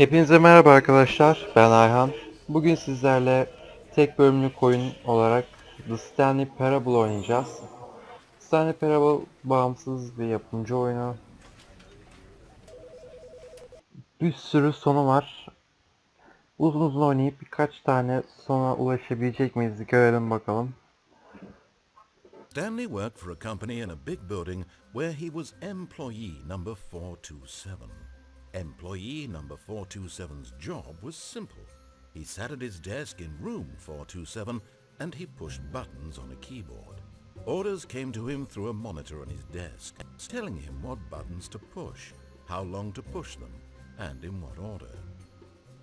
Hepinize merhaba arkadaşlar, ben Ayhan. Bugün sizlerle tek bölümlük oyun olarak The Stanley Parable oynayacağız. Stanley Parable bağımsız bir yapımcı oyunu. Bir sürü sonu var. Uzun uzun oynayıp birkaç tane sona ulaşabilecek miyiz görelim bakalım. Stanley worked for a company in a big building where he was employee number 427. Employee number 427's job was simple. He sat at his desk in room 427 and he pushed buttons on a keyboard. Orders came to him through a monitor on his desk, telling him what buttons to push, how long to push them, and in what order.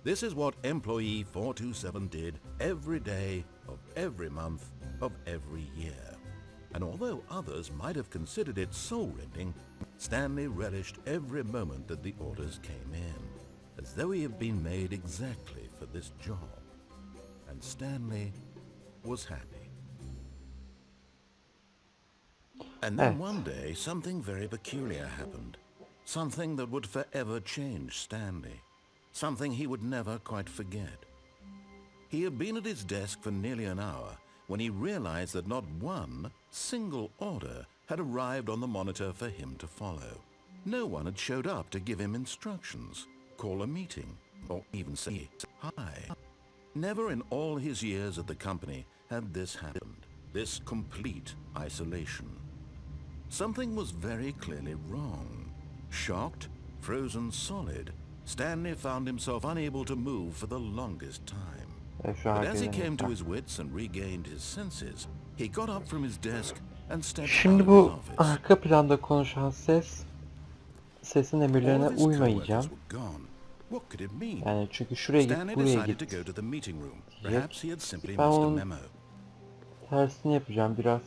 This is what employee 427 did every day of every month of every year. And although others might have considered it soul-rending, Stanley relished every moment that the orders came in, as though he had been made exactly for this job. And Stanley was happy. And then one day, something very peculiar happened. Something that would forever change Stanley. Something he would never quite forget. He had been at his desk for nearly an hour when he realized that not one single order had arrived on the monitor for him to follow. No one had showed up to give him instructions, call a meeting, or even say hi. Never in all his years at the company had this happened, this complete isolation. Something was very clearly wrong. Shocked, frozen solid, Stanley found himself unable to move for the longest time. But as he came to his wits and regained his senses, he got up from his desk and stepped out Şimdi of his bu office. arka planda konuşan sesin emirlerine uymayacağım. What could it mean? Yani çünkü şuraya git, Stanley buraya decided git. to go to the meeting room. Perhaps he had simply Ben missed a onun memo. tersini yapacağım. Biraz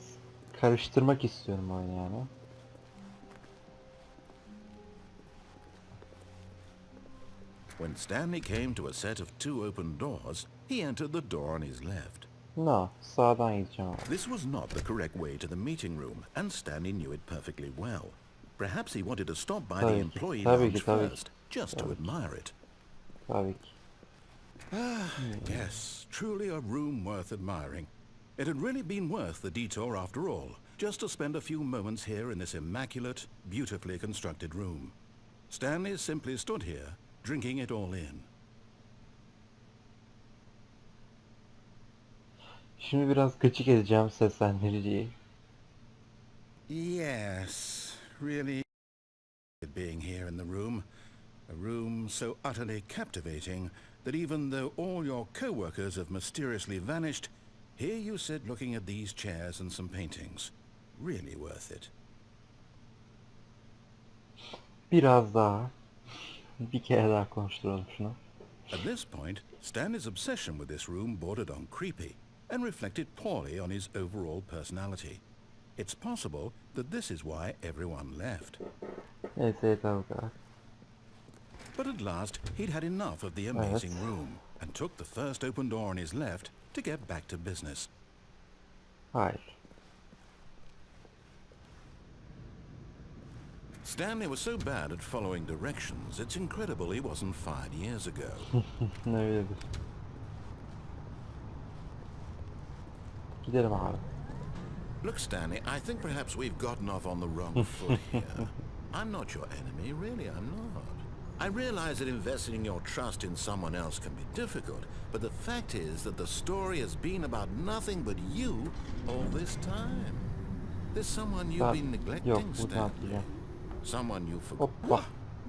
karıştırmak istiyorum oyunu yani. When Stanley came to a set of two open doors, he entered the door on his left. No, sağdan gideceğim abi. This was not the correct way to the meeting room, and Stanley knew it perfectly well. Perhaps he wanted to stop by the employee lounge first, just to admire it. Tabii ki. Yes, truly a room worth admiring. It had really been worth the detour after all, just to spend a few moments here in this immaculate, beautifully constructed room. Stanley simply stood here, drinking it all in. Şimdi biraz gıcık edeceğim seslendiriciyi. Yes, really being here in the room. A room so utterly captivating that even though all your co-workers have mysteriously vanished, here you sit looking at these chairs and some paintings. Really worth it. Biraz daha. Bir kere daha konuşturalım şunu. At this point, Stanley's obsession with this room bordered on creepy and reflected poorly on his overall personality. It's possible that this is why everyone left. Neyse yeter bu kadar. But at last, he'd had enough of the amazing room and took the first open door on his left to get back to business. Hayır. Stanley was so bad at following directions, it's incredible he wasn't fired years ago. Öyledir. Gidelim abi. Look, Stanley, I think perhaps we've gotten off on the wrong foot here. I'm not your enemy, really, I'm not. I realize that investing your trust in someone else can be difficult, but the fact is that the story has been about nothing but you all this time. There's someone you've been neglecting, Stanley. Someone you forgot. Hoppa.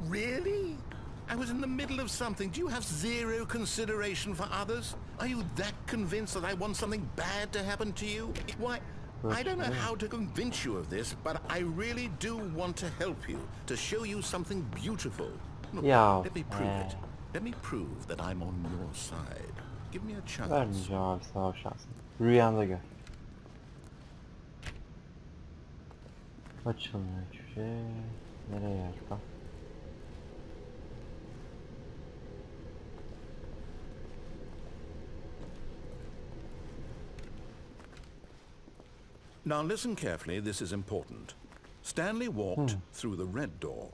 Really? I was in the middle of something. Do you have zero consideration for others? Are you that convinced that I want something bad to happen to you? Why, I don't know how to convince you of this, but I really do want to help you, to show you something beautiful. Look, let me prove it. Let me prove that I'm on your side. Give me a chance. Vermeyeceğim abi sana o şansını. Rüyanda gör. Açılmıyor hiçbir şey. Nereye geldik? Now listen carefully, this is important. Stanley walked through the red door.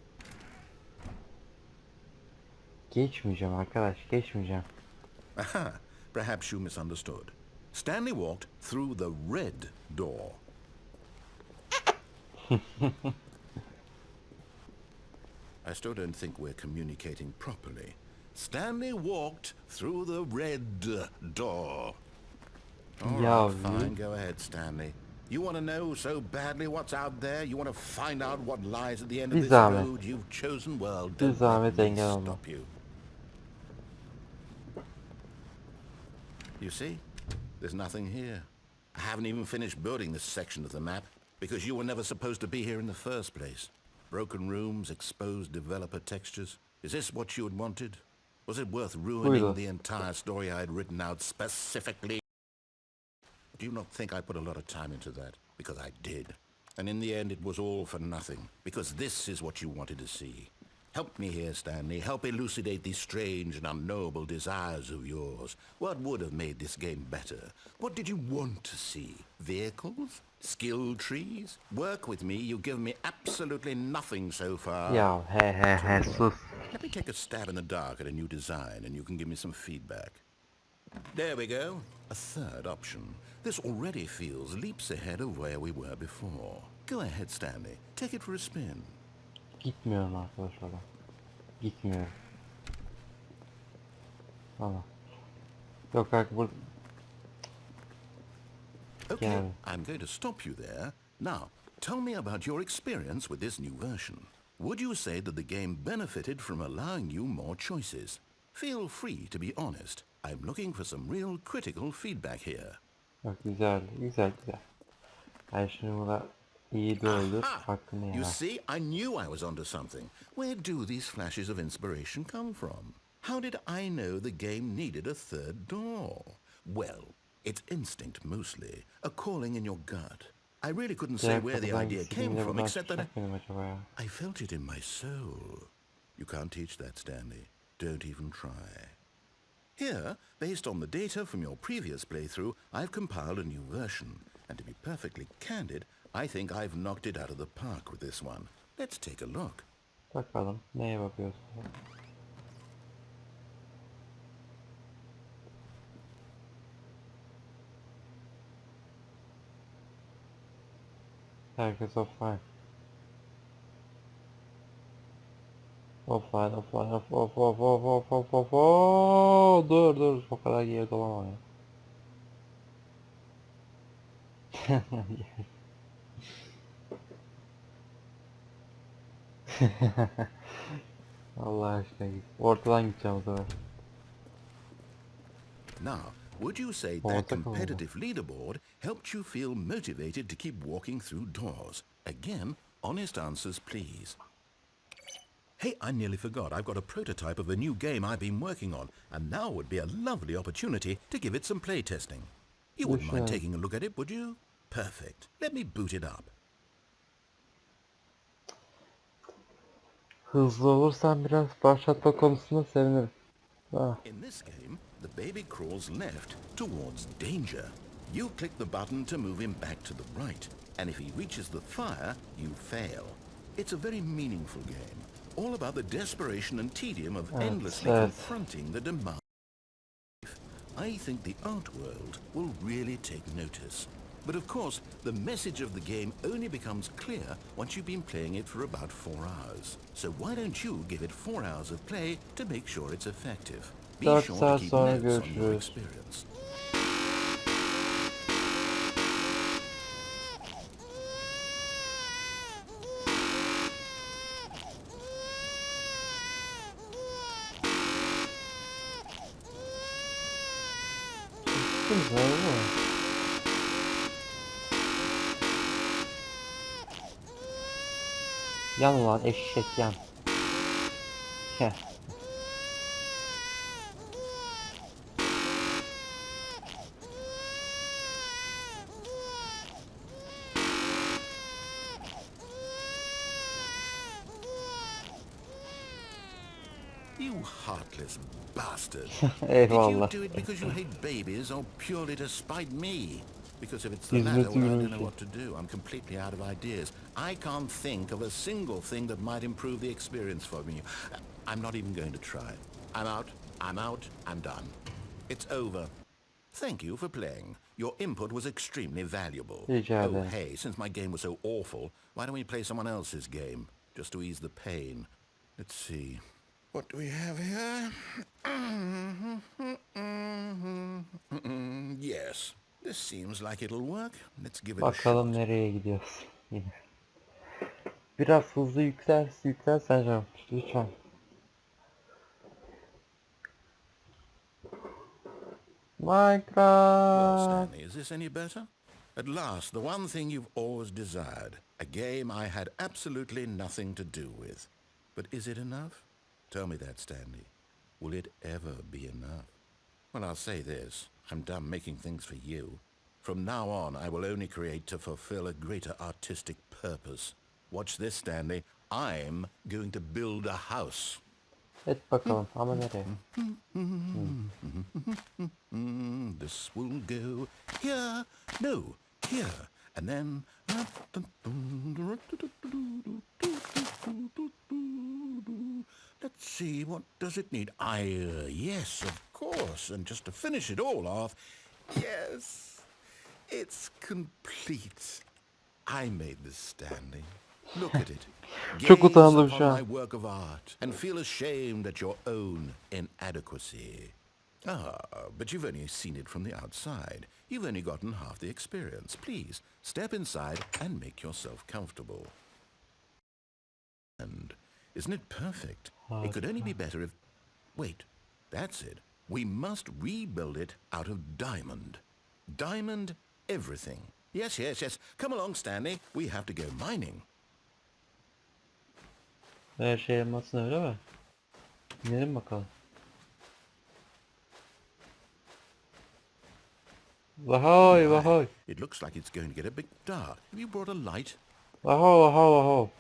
Geçmeyeceğim arkadaş, geçmeyeceğim. Aha, perhaps you misunderstood. Stanley walked through the red door. I still don't think we're communicating properly. Stanley walked through the red door. All Ya, right, fine, go ahead, Stanley. You want to know so badly what's out there? You want to find out what lies at the end of bir this zahmet. road you've chosen? Well, Bir don't zahmet let me engel olma. stop you. You see? There's nothing here. I haven't even finished building this section of the map because you were never supposed to be here in the first place. Broken rooms, exposed developer textures. Is this what you had wanted? Was it worth ruining Buyurun. the entire story I had written out specifically? Do you not think I put a lot of time into that? Because I did. And in the end it was all for nothing. Because this is what you wanted to see. Help me here, Stanley. Help elucidate these strange and unknowable desires of yours. What would have made this game better? What did you want to see? Vehicles? Skill trees? Work with me. You've given me absolutely nothing so far. Ya he sus. Let me take a stab in the dark at a new design and you can give me some feedback. There we go. A third option. This already feels leaps ahead of where we were before. Go ahead, Stanley. Take it for a spin. Gitmiyorum arkadaşlar. Gitmiyorum. Tamam. Yok artık burada. Okay, Yani. I'm going to stop you there. Now, tell me about your experience with this new version. Would you say that the game benefited from allowing you more choices? Feel free to be honest. I'm looking for some real critical feedback here. Bak güzel, güzel, güzel. Ben şimdi burada iyi de öldür. Aha! Hakkını You yemem. see, I knew I was onto something. Where do these flashes of inspiration come from? How did I know the game needed a third door? Well, it's instinct mostly, a calling in your gut. I really couldn't say Diğer where the kapıdan idea gitseydim came de from buradan except that çıkacak mıydım acaba ya? I felt it in my soul. You can't teach that, Stanley. Don't even try. Here, based on the data from your previous playthrough, I've compiled a new version. And to be perfectly candid, I think I've knocked it out of the park with this one. Let's take a look. Bakalım neye bakıyorsun? Herkes offline. Offline, offline, off. Dur, o kadar geri dolamam ya. Allah aşkına git. Ortadan gideceğim o sefer. Now, would you say that competitive leaderboard helped you feel motivated to keep walking through doors? Again, honest answers, please. Hey, I nearly forgot. I've got a prototype of a new game I've been working on, and now would be a lovely opportunity to give it some playtesting. You wouldn't mind taking a look at it, would you? Perfect. Let me boot it up. Hızlı olursan biraz başlatma konusunda sevinirim. In this game, the baby crawls left towards danger. You click the button to move him back to the right, and if he reaches the fire, you fail. It's a very meaningful game, all about the desperation and tedium of endlessly confronting the demand. I think the art world will really take notice. But of course, the message of the game only becomes clear once you've been playing it for about 4 hours. So why don't you give it 4 hours of play to make sure it's effective? Be sure to keep notes on your experience. Yan lan eşek yan. Heh. You heartless bastard. Eyvallah. Did you do it because you hate babies or purely to spite me? Because if it's the latter, well, I don't know what to do. I'm completely out of ideas. I can't think of a single thing that might improve the experience for me. I'm not even going to try. I'm out, I'm out, I'm done. It's over. Thank you for playing. Your input was extremely valuable. Rica Oh, ederim. hey, since my game was so awful, why don't we play someone else's game? Just to ease the pain. Let's see. What do we have here? Yes, this seems like it'll work. Let's give it a Bakalım shot. nereye gidiyoruz yine. Biraz hızlı yüklersen canım. Lütfen. Well, Minecraft. Stanley, is this any better? At last, the one thing you've always desired. A game I had absolutely nothing to do with. But is it enough? Tell me that, Stanley. Will it ever be enough? Well, I'll say this. I'm done making things for you. From now on, I will only create to fulfill a greater artistic purpose. Watch this, Stanley. I'm going to build a house. Et bakalım ama nereye? This will go here, no, here, and then... Let's see, what does it need? Yes, of course, and just to finish it all off, yes, it's complete. I made this, Stanley. Look at it. Çok Gaze utandım şu upon an. my work of art and feel ashamed at your own inadequacy. But you've only seen it from the outside. You've only gotten half the experience. Please, step inside and make yourself comfortable. And isn't it perfect? It could only be better if... Wait, that's it. We must rebuild it out of diamond. Diamond everything. Yes, yes, yes. Come along, Stanley. We have to go mining. Her şey elmasın öyle mi? İnelim bakalım. Vahoy vahoy. It looks like it's going to get a bit dark. Have you brought a light? Vaho vaho vaho.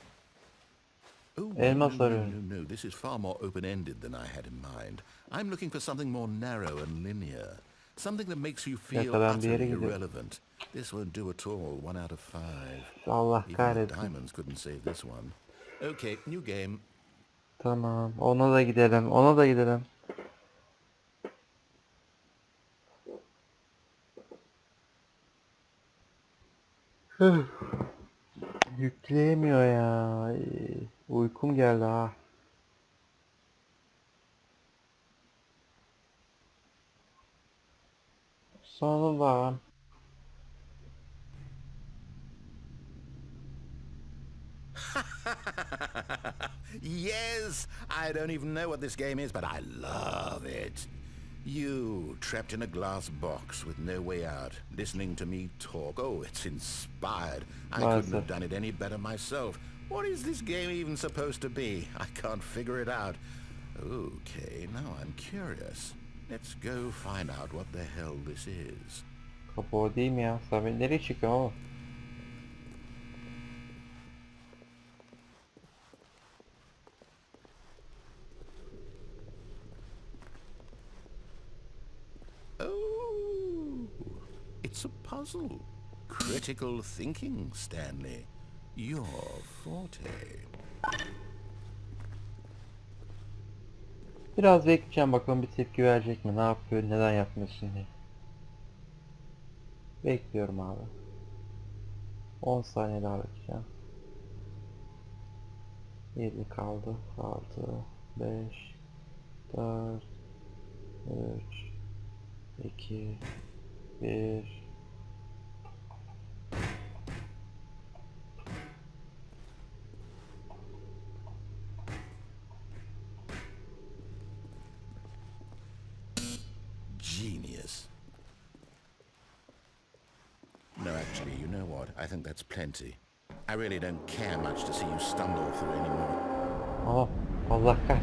Oh, Elmas no, arıyorum. no. This is far more open-ended than I had in mind. I'm looking for something more narrow and linear. Something that makes you feel Dakika, ben bir yere utterly gidiyorum. irrelevant. This won't do at all. 1 out of 5. Allah Even the kahretsin. diamonds couldn't save this one. Okay, new game. Tamam. Ona da gidelim. Ona da gidelim. Yükleyemiyor ya. Uykum geldi ha. Sonunda. Yes! I don't even know what this game is, but I love it. You, trapped in a glass box with no way out, listening to me talk. Oh, it's inspired. I couldn't have done it any better myself. What is this game even supposed to be? I can't figure it out. Okay, now I'm curious. Let's go find out what the hell this is. Kapı o değil mi ya? Sen beni nereye çıkıyor oğlum? Oh, it's a puzzle. Critical thinking, Stanley. Your forte. Biraz bekleyeceğim bakalım bir tepki verecek mi? Ne yapıyor? Neden yapmıyorsun diye. Bekliyorum abi. 10 saniye daha bekleyeceğim. 7 kaldı. 6 5 4 3 2 1 Genius. No, actually, you know what? I think that's plenty. I really don't care much to see you stumble through anymore. Aha, Allah kah.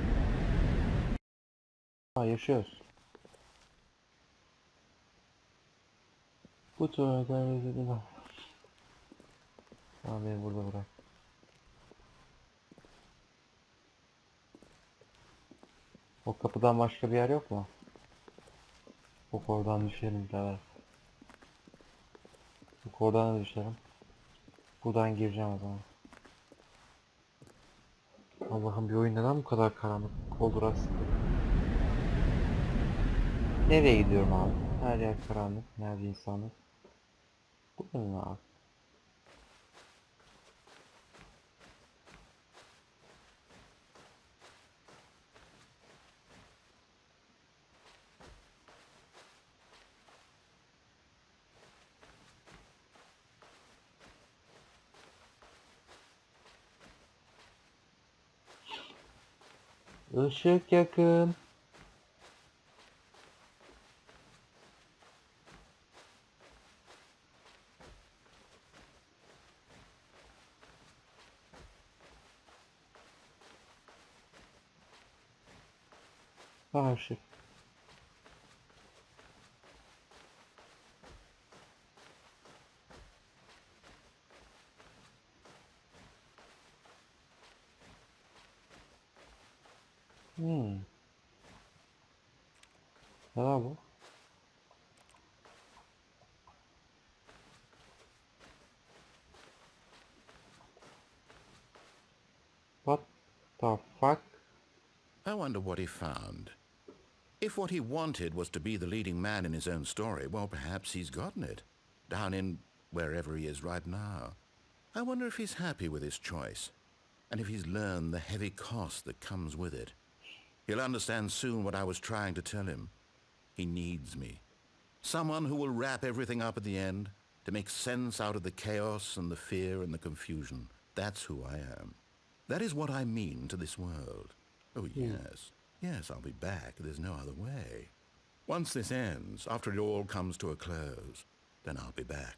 Ha, yaşıyoruz. Bu turda özledim. Tamam, beni burada bırak. O kapıdan başka bir yer yok mu? Bak oradan düşelim birader. Bak oradan da düşelim. Buradan gireceğim o zaman. Allah'ım, bir oyun neden bu kadar karanlık olur aslında? Nereye gidiyorum abi? Her yer karanlık. Nerede insanlar? Burada mı abi? Işık yakın. Var ışık. Hmm. Ne lan bu? What the fuck? I wonder what he found. If what he wanted was to be the leading man in his own story, well, perhaps he's gotten it. Down in wherever he is right now. I wonder if he's happy with his choice. And if he's learned the heavy cost that comes with it. He'll understand soon what I was trying to tell him. He needs me. Someone who will wrap everything up at the end, to make sense out of the chaos and the fear and the confusion. That's who I am. That is what I mean to this world. Oh, yes. Yes, I'll be back. There's no other way. Once this ends, after it all comes to a close, then I'll be back.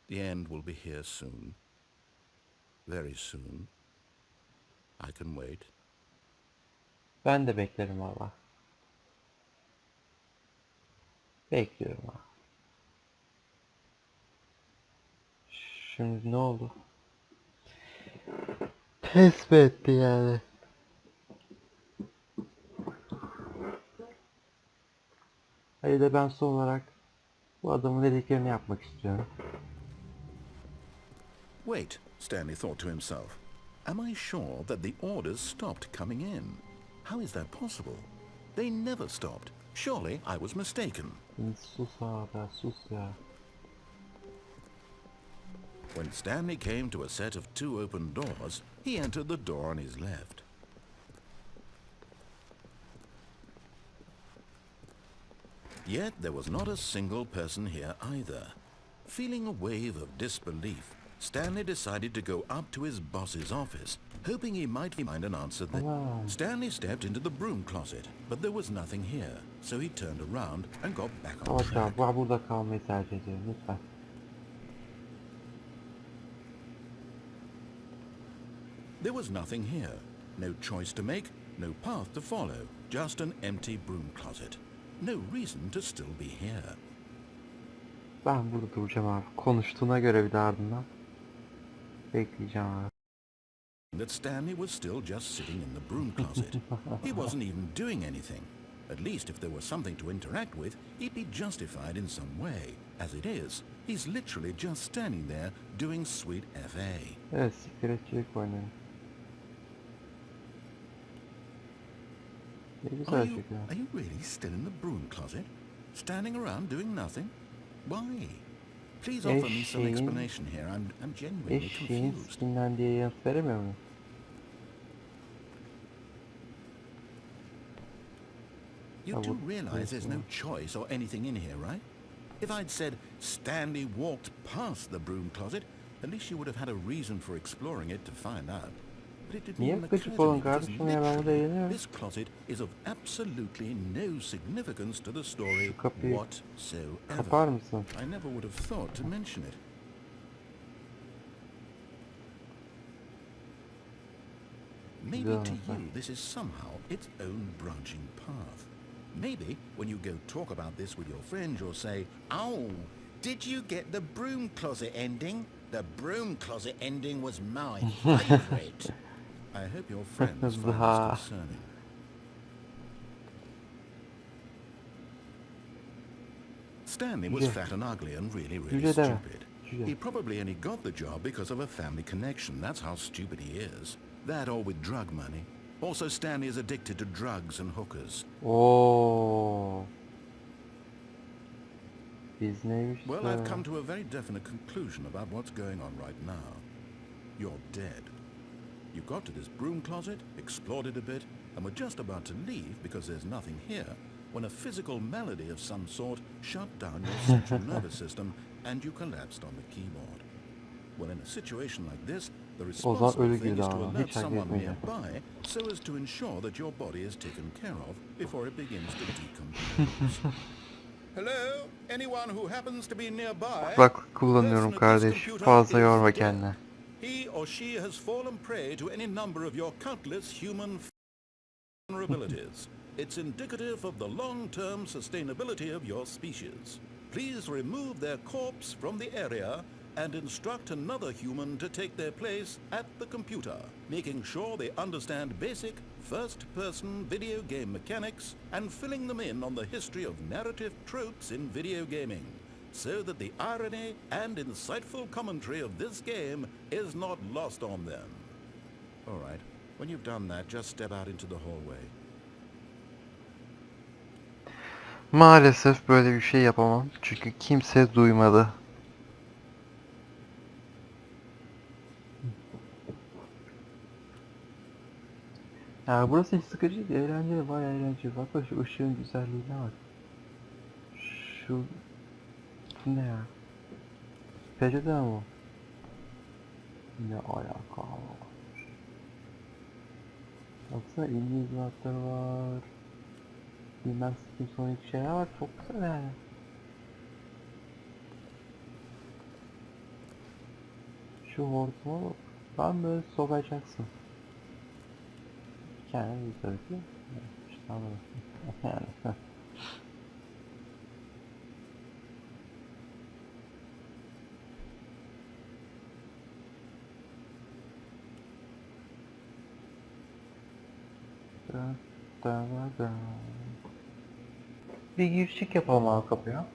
The end will be here soon. Very soon. I can wait. Ben de beklerim valla. Bekliyorum ha. Şimdi ne oldu? Pes mi etti yani? Hayır da ben son olarak bu adamın dediklerini yapmak istiyorum. Wait, Stanley thought to himself. Am I sure that the orders stopped coming in? How is that possible? They never stopped. Surely I was mistaken. Sus abi, sus ya. When Stanley came to a set of 2 open doors, he entered the door on his left. Yet there was not a single person here either. Feeling a wave of disbelief, Stanley decided to go up to his boss's office, hoping he might find an answer there. Wow. Stanley stepped into the broom closet, but there was nothing here, so he turned around and got back on Ama track. ben burada kalmayı tercih ediyorum lütfen. There was nothing here. No choice to make, no path to follow, just an empty broom closet. No reason to still be here. Ben burada duracağım abi. Konuştuğuna göre bir de ardından bekleyeceğim abi. That Stanley was still just sitting in the broom closet. He wasn't even doing anything. At least if there was something to interact with, he'd be justified in some way. As it is, he's literally just standing there doing sweet FA. Evet, sikletçilik oynuyorum. Ne güzel şekilde. Are you really still in the broom closet? Standing around doing nothing? Why? Please offer me some explanation here. I'm genuinely Eşeğin confused. skinden diye yanıt veremiyor muyum? You do realize there's no choice or anything in here, right? If I'd said Stanley walked past the broom closet, at least you would have had a reason for exploring it to find out. But it didn't Niye even occur gıcık to olun me because kardeşim ya, ben burada literally eğleniyorum. this closet is of absolutely no significance to the story Şu kapıyı whatsoever. kapar mısın? I never would have thought to mention it. Maybe to you this is somehow its own branching path. Maybe when you go talk about this with your friends you'll say, "Oh, did you get the broom closet ending? The broom closet ending was my favorite." I hope your friends find this concerning. Stanley was fat and ugly and really stupid. He probably only got the job because of a family connection. That's how stupid he is. That or with drug money. Also, Stanley is addicted to drugs and hookers. Oo. Biz neymiş? Well, I've come to a very definite conclusion about what's going on right now. You're dead. You got to this broom closet, explored it a bit, and were just about to leave because there's nothing here, when a physical malady of some sort shut down your central nervous system and you collapsed on the keyboard. Well, in a situation like this, the responsible thing is to alert someone nearby so as to ensure that your body is taken care of before it begins to decompose. Hello? Anyone who happens to be nearby? Kulaklık kullanıyorum kardeş. Fazla yorma kendini. He or she has fallen prey to any number of your countless human vulnerabilities. It's indicative of the long-term sustainability of your species. Please remove their corpse from the area and instruct another human to take their place at the computer, making sure they understand basic first-person video game mechanics and filling them in on the history of narrative tropes in video gaming, so that the irony and insightful commentary of this game is not lost on them. All right, when you've done that, just step out into the hallway. Maalesef böyle bir şey yapamam. Çünkü kimse duymadı. Ya burası hiç sıkıcı değil, eğlenceli, bayağı eğlenceli. Bak şu ışığın güzelliğine bak. Şu ne ya? Peçete mi bu? Ne alaka? Baksana İngiliz hatları var. Bilmem sıkıntı sonuç şeyler var, çok güzel yani. Şu hortuma bak. Ben böyle sokacaksın. Kendini tabii ki. İşte anladım. Yani. Bir girişik yapalım abi kapıya.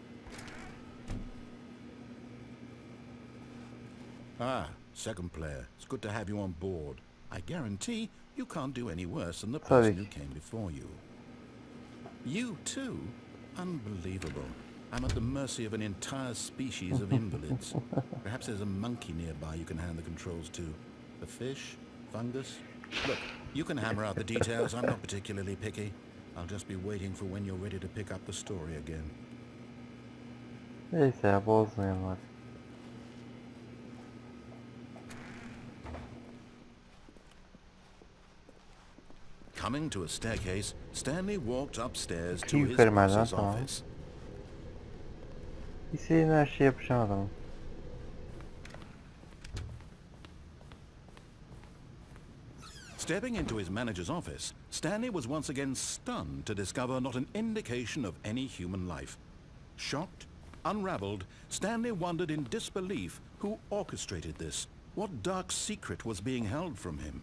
Ah, second player. It's good to have you on board. I guarantee you can't do any worse than the person who came before you. You too? Unbelievable. I'm at the mercy of an entire species of invalids. Perhaps there's a monkey nearby you can hand the controls to. A fish? Fungus? Look, you can hammer out the details. I'm not particularly picky. I'll just be waiting for when you're ready to pick up the story again. Neyse ya, bozmayalım hadi. Coming to a staircase, Stanley walked upstairs to his boss's office. İstediğin her şeyi yapacağım adamım. Stepping into his manager's office, Stanley was once again stunned to discover not an indication of any human life. Shocked, unraveled, Stanley wondered in disbelief who orchestrated this, what dark secret was being held from him.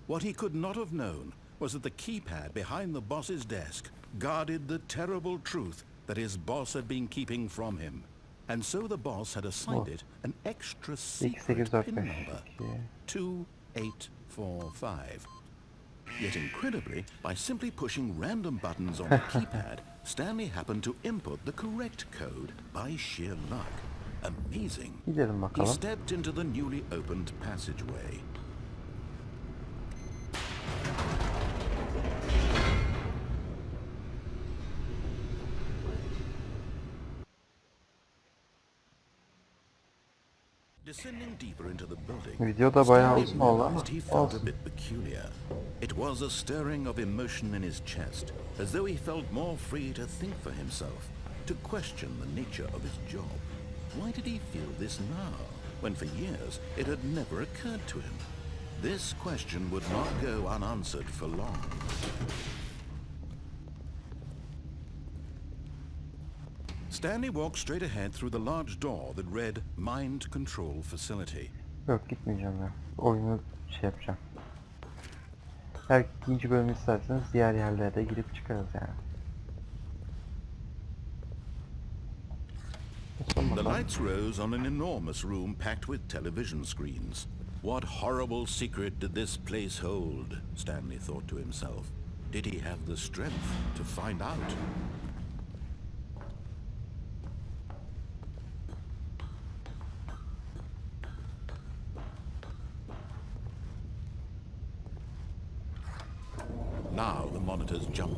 What he could not have known was that the keypad behind the boss's desk guarded the terrible truth that his boss had been keeping from him. And so the boss had assigned it an extra secret pin number, 2845. Yet incredibly, by simply pushing random buttons on the keypad, Stanley happened to input the correct code by sheer luck. Amazing. He stepped into the newly opened passageway. Descending deeper into the building, Videoda bayağı uzun oldu ama he felt a bit peculiar. It was a stirring of emotion in his chest, as though he felt more free to think for himself, to question the nature of his job. Why did he feel this now, when for years it had never occurred to him? This question would not go unanswered for long. Stanley walked straight ahead through the large door that read Mind Control Facility. Yok, gitmeyeceğim ya. Oyunu şey yapacağım. Her ikinci bölümü isterseniz diğer yerlere de girip çıkarız yani. The lights rose on an enormous room packed with television screens. What horrible secret did this place hold? Stanley thought to himself. Did he have the strength to find out?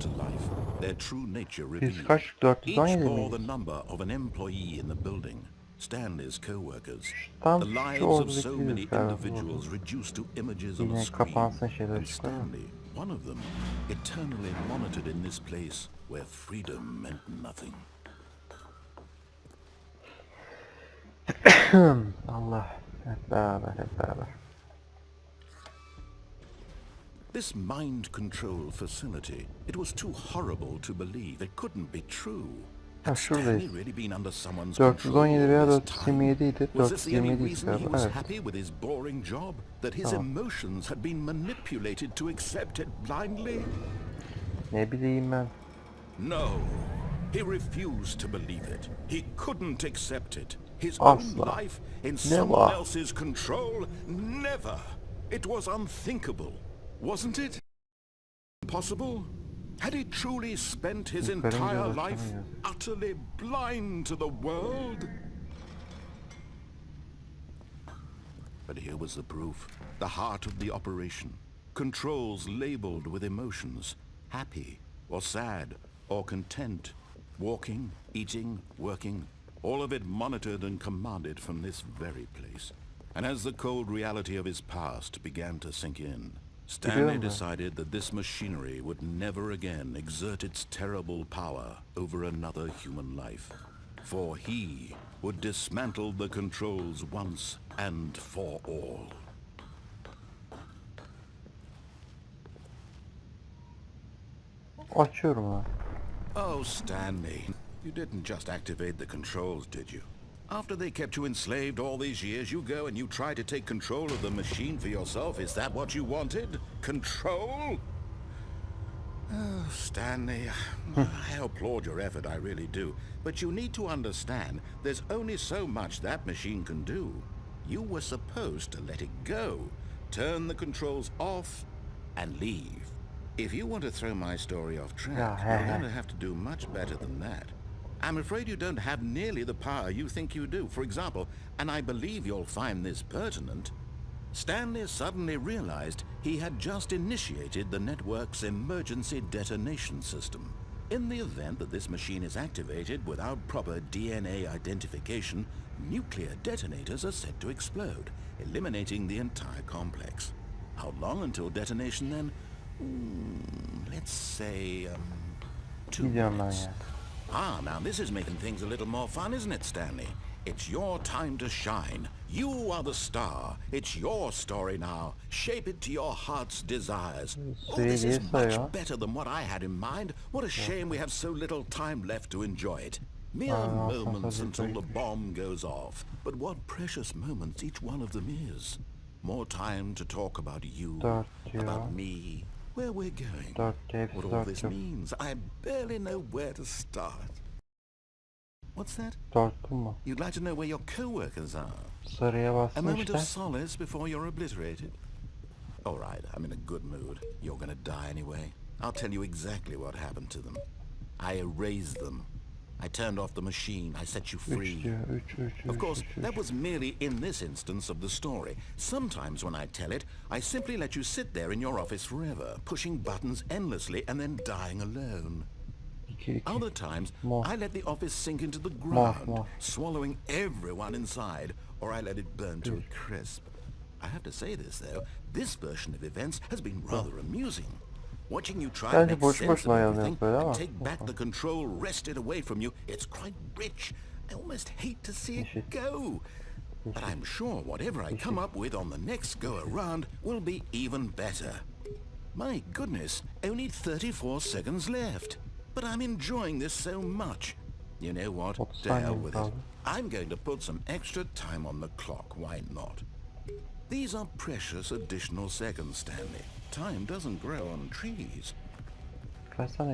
to life, their true nature Biz revealed. kaç? Each 417 bore the miyiz? number of an employee in the building, Stanley's co-workers, Tam the şu lives of so oradakiyiz many galiba. individuals reduced to images on a Yine screen, kapansın şeyler and ışıklar ama. Stanley, one of them, eternally monitored in this place where freedom meant nothing. Allah. Hep beraber, hep beraber. This mind control facility, it was too horrible to believe. It couldn't be true. Ha, Had Stanley şuradayız. really been under someone's control 417 veya all this time? 427 idi. Was this the only 427 reason he galiba. was Evet. happy with his boring job? That his Tamam. emotions had been manipulated to accept it blindly? Ne bileyim ben. No. He refused to believe it. He couldn't accept it. His Asla. own life in Ne someone var? else's control? Never. It was unthinkable, wasn't it? Impossible? Had he truly spent his Yukarı entire gidiyoruz, life tamam. utterly blind to the world? But here was the proof. The heart of the operation. Controls labeled with emotions. Happy, or sad, or content. Walking, eating, working. All of it monitored and commanded from this very place. And as the cold reality of his past began to sink in, Stanley decided that this machinery would never again exert its terrible power over another human life. For he would dismantle the controls once and for all. Açıyorum ha. Oh, Stanley, you didn't just activate the controls, did you? After they kept you enslaved all these years, you go and you try to take control of the machine for yourself. Is that what you wanted? Control? Oh, Stanley, I applaud your effort, I really do. But you need to understand, there's only so much that machine can do. You were supposed to let it go, turn the controls off, and leave. If you want to throw my story off track, you're going to have to do much better than that. I'm afraid you don't have nearly the power you think you do. For example, and I believe you'll find this pertinent, Stanley suddenly realized he had just initiated the network's emergency detonation system. In the event that this machine is activated without proper DNA identification, nuclear detonators are set to explode, eliminating the entire complex. How long until detonation then? Let's say, 2 minutes. Ah, now this is making things a little more fun, isn't it, Stanley? It's your time to shine. You are the star. It's your story now. Shape it to your heart's desires. Oh, this is much better than what I had in mind. What a shame we have so little time left to enjoy it. Mere moments until the bomb goes off. But what precious moments each one of them is. More time to talk about you, about me, where we're going, what all this means. I barely know where to start. What's that? You'd like to know where your co-workers are? A moment of solace before you're obliterated? All right, I'm in a good mood. You're gonna die anyway. I'll tell you exactly what happened to them. I erased them. I turned off the machine. I set you free. Of course, that was merely in this instance of the story. Sometimes when I tell it, I simply let you sit there in your office forever, pushing buttons endlessly and then dying alone. Other times, I let the office sink into the ground, swallowing everyone inside, or I let it burn to a crisp. I have to say this, though, this version of events has been rather amusing. Watching you try and make sense of everything and take back the control wrested away from you, it's quite rich. I almost hate to see it go. But I'm sure whatever I come up with on the next go-around will be even better. My goodness, only 34 seconds left. But I'm enjoying this so much. You know what? To hell with it. I'm going to put some extra time on the clock, why not? These are precious additional seconds, Stanley. Time doesn't grow on trees.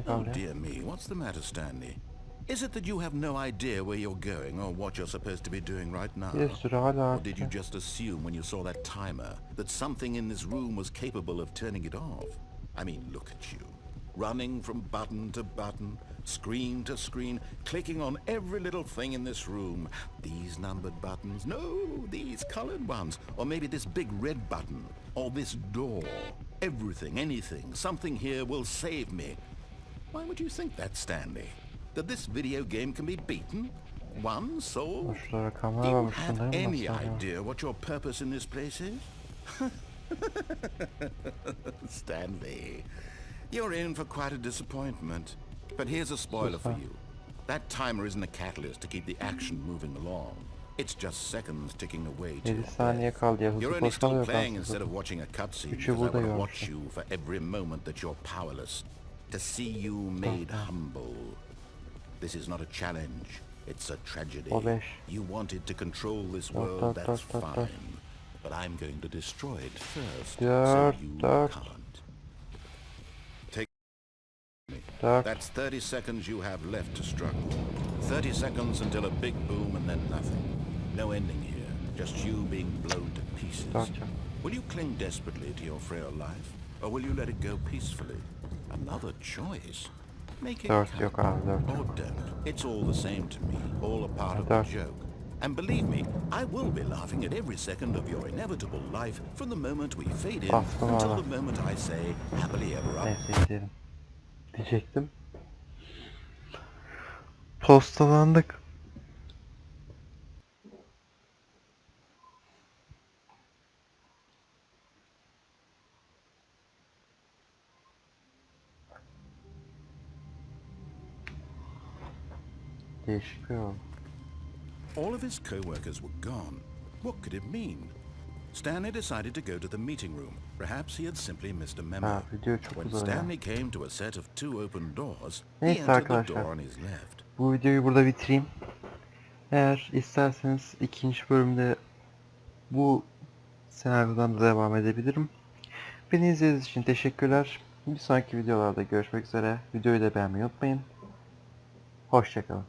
Oh dear me, what's the matter, Stanley? Is it that you have no idea where you're going or what you're supposed to be doing right now? Or did you just assume when you saw that timer that something in this room was capable of turning it off? I mean, look at you. Running from button to button, screen to screen, clicking on every little thing in this room. These numbered buttons, no, these colored ones. Or maybe this big red button, or this door. Everything, anything, something here will save me. Why would you think that, Stanley? That this video game can be beaten? Won? Sold? Şurada Do kamera you varmış, have bunların any nasıl oluyor? idea what your purpose in this place is? Stanley, you're in for quite a disappointment. But here's a spoiler for you. That timer isn't a catalyst to keep the action moving along. It's just seconds ticking away to 7 your saniye death. kaldı ya, You're hızlı only still koşmalıyor playing aslında. instead of watching a cutscene Üçü because I burada want to watch görmüşüm. you for every moment that you're powerless. To see you made humble. This is not a challenge. It's a tragedy. O 5. You wanted to control this Dört, world, dört, that's dört, dört, dört. fine. But I'm going to destroy it first, so Dört, you dört. can't. Take me. 4. That's 30 seconds you have left to struggle. 30 seconds until a big boom and then nothing. No ending here, just you being blown to pieces. 4. Will you cling desperately to your frail life, or will you let it go peacefully? Another choice. Make it 4 count. yok abi, 4 Or yok. don't. It's all the same to me, all a part of the Dört. joke. And believe me, I will be laughing at every second of your inevitable life from the moment we fade in Bastım until ona. the moment I say happily ever after. Neyse gidelim. Diyecektim. Postalandık. Değişik bir oldu. All of his co-workers were gone. What could it mean? Stanley decided to go to the meeting room. Perhaps he had simply missed a memo. Ha, video çok When uzun ya. Stanley came to a set of two open doors, he Neyse entered the door arkadaşlar. on his left. Bu videoyu burada bitireyim. Eğer isterseniz ikinci bölümde bu senaryodan da devam edebilirim. Beni izlediğiniz için teşekkürler. Bir sonraki videolarda görüşmek üzere. Videoyu da beğenmeyi unutmayın. Hoşça kalın.